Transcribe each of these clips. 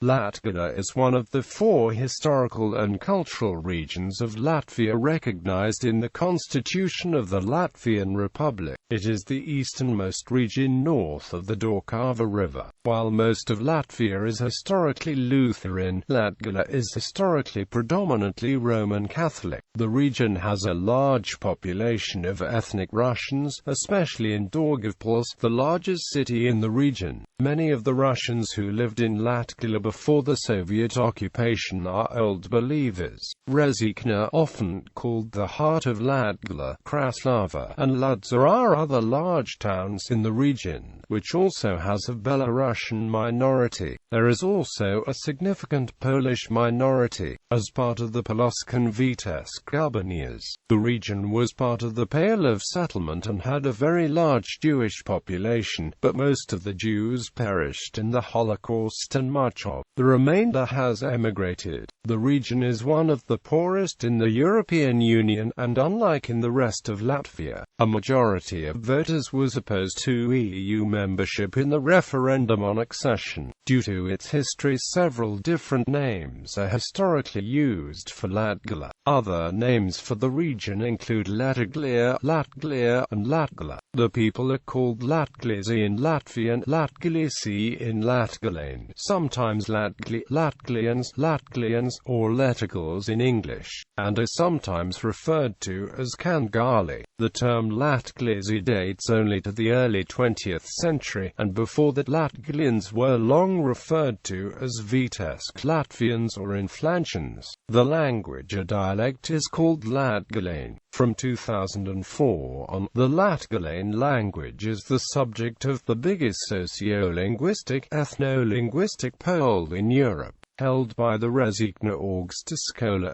Latgale is one of the 4 historical and cultural regions of Latvia recognized in the Constitution of the Latvian Republic. It is the easternmost region north of the Daugava River. While most of Latvia is historically Lutheran, Latgale is historically predominantly Roman Catholic. The region has a large population of ethnic Russians, especially in Daugavpils, the largest city in the region. Many of the Russians who lived in Latgale before the Soviet occupation are old believers. Rezekne, often called the heart of Latgale, Kraslava, and Ludzor are other large towns in the region, which also has a Belarusian minority. There is also a significant Polish minority. As part of the Polskan Vitebsk gubernias, the region was part of the Pale of Settlement and had a very large Jewish population, but most of the Jews perished in the Holocaust and much of the remainder has emigrated. The region is one of the poorest in the European Union, and unlike in the rest of Latvia, a majority of voters was opposed to EU membership in the referendum on accession. Due to its history, several different names are historically used for Latgale. Other names for the region include Latgale, Latgale, and Latgale. The people are called Latgalesi in Latvian, Latgalesi in Latgalian, sometimes Latgalians, or Latgales in English, and are sometimes referred to as Kangali. The term Latgalesi dates only to the early 20th century, and before that Latgalians were long referred to as Vitebsk Latvians or Inflantians. The language or dialect is called Latgalian. From 2004 on, the Latgalian language is the subject of the biggest sociolinguistic, ethno-linguistic poll in Europe, held by the Rezekne Augsta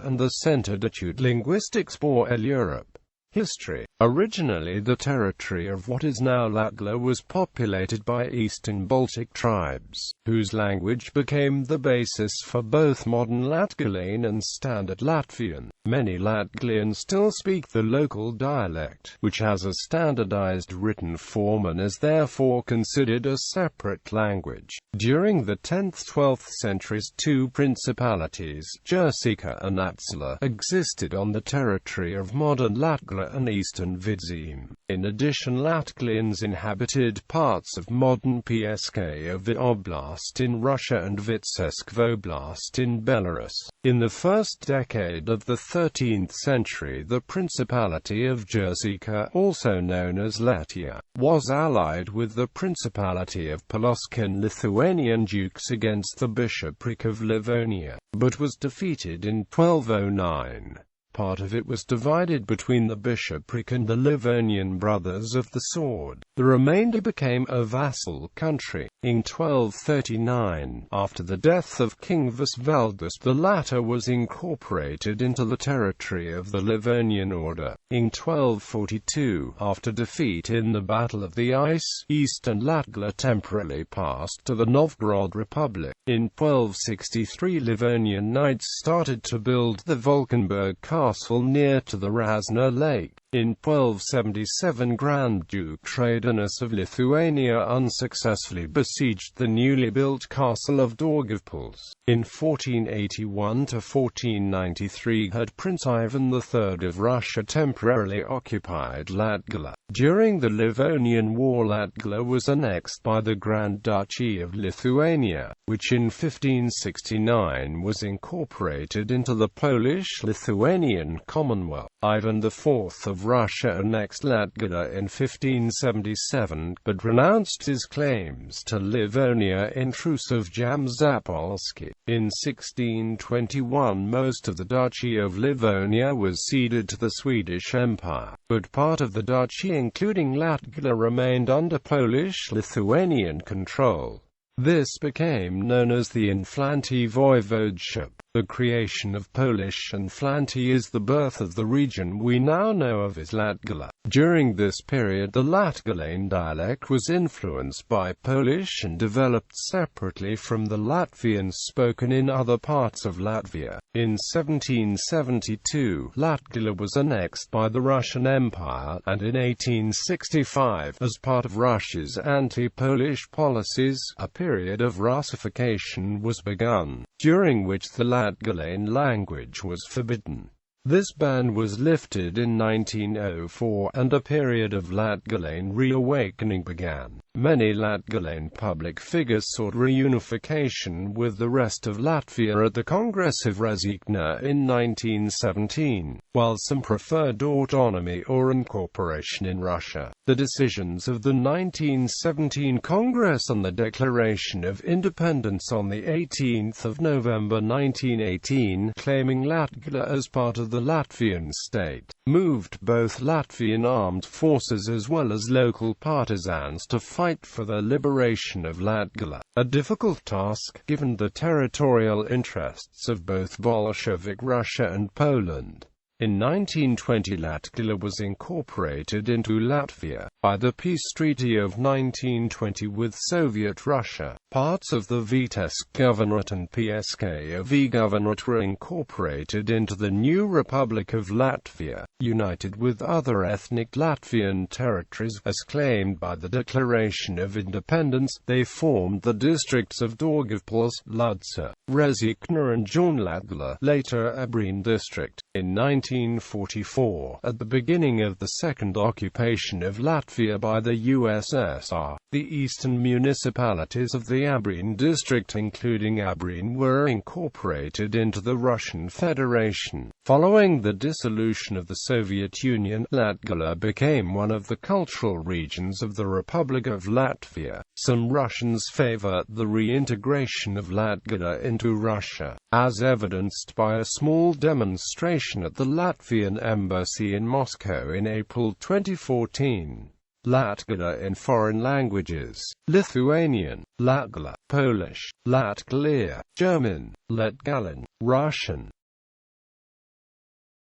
and the Centre d'Etudes Linguistiques pour l'Europe. History. Originally, the territory of what is now Latgale was populated by Eastern Baltic tribes, whose language became the basis for both modern Latgalian and Standard Latvian. Many Latgalians still speak the local dialect, which has a standardized written form and is therefore considered a separate language. During the 10th–12th centuries, 2 principalities, Jersika and Atzela, existed on the territory of modern Latgale and eastern Vidzeme. In addition, Latgalians inhabited parts of modern Pskov Oblast in Russia and Vitebsk Oblast in Belarus. In the first decade of the 13th century, the Principality of Jersika, also known as Latvia, was allied with the Principality of Polskan Lithuanian dukes against the Bishopric of Livonia, but was defeated in 1209. Part of it was divided between the bishopric and the Livonian Brothers of the Sword. The remainder became a vassal country. In 1239, after the death of King Visvaldas, the latter was incorporated into the territory of the Livonian Order. In 1242, after defeat in the Battle of the Ice, eastern Latgale temporarily passed to the Novgorod Republic. In 1263, Livonian knights started to build the Valkenburg Castle near to the Rasna Lake. In 1277, Grand Duke Traidenis of Lithuania unsuccessfully besieged the newly built castle of Daugavpils. In 1481–1493, Prince Ivan III of Russia temporarily occupied Latgale. During the Livonian War, Latgale was annexed by the Grand Duchy of Lithuania, which in 1569 was incorporated into the Polish-Lithuanian Commonwealth. Ivan IV of Russia annexed Latgale in 1577, but renounced his claims to Livonia in Truce of Zapolsky. In 1621, most of the Duchy of Livonia was ceded to the Swedish Empire, but part of the duchy, including Latgale, remained under Polish-Lithuanian control. This became known as the Inflanty Voivodeship. The creation of Polish and Flanty is the birth of the region we now know of as Latgale. During this period the Latgalian dialect was influenced by Polish and developed separately from the Latvian spoken in other parts of Latvia. In 1772, Latgale was annexed by the Russian Empire, and in 1865, as part of Russia's anti-Polish policies, a period of Russification was begun, during which the Latgalian language was forbidden. This ban was lifted in 1904, and a period of Latgalian reawakening began. Many Latgalian public figures sought reunification with the rest of Latvia at the Congress of Rēzekne in 1917, while some preferred autonomy or incorporation in Russia. The decisions of the 1917 Congress on the Declaration of Independence on 18 November 1918, claiming Latgale as part of the Latvian state, moved both Latvian armed forces as well as local partisans to fight for the liberation of Latgale, a difficult task, given the territorial interests of both Bolshevik Russia and Poland. In 1920 Latgale was incorporated into Latvia by the Peace Treaty of 1920 with Soviet Russia. Parts of the Vitebsk Governorate and PSKV Governorate were incorporated into the new Republic of Latvia, united with other ethnic Latvian territories, as claimed by the Declaration of Independence. They formed the districts of Daugavpils, Lutheran, Rēzekne and Jaunlatgale, later Abrīn district. In 1944, at the beginning of the second occupation of Latvia by the USSR, the eastern municipalities of the Abrīn district, including Abrīn, were incorporated into the Russian Federation. Following the dissolution of the Soviet Union, Latgale became one of the cultural regions of the Republic of Latvia. Some Russians favor the reintegration of Latgale into Russia, as evidenced by a small demonstration at the Latvian embassy in Moscow in April 2014. Latgale in foreign languages: Lithuanian, Latgale; Polish, Latgalia; German, Latgalen; Russian,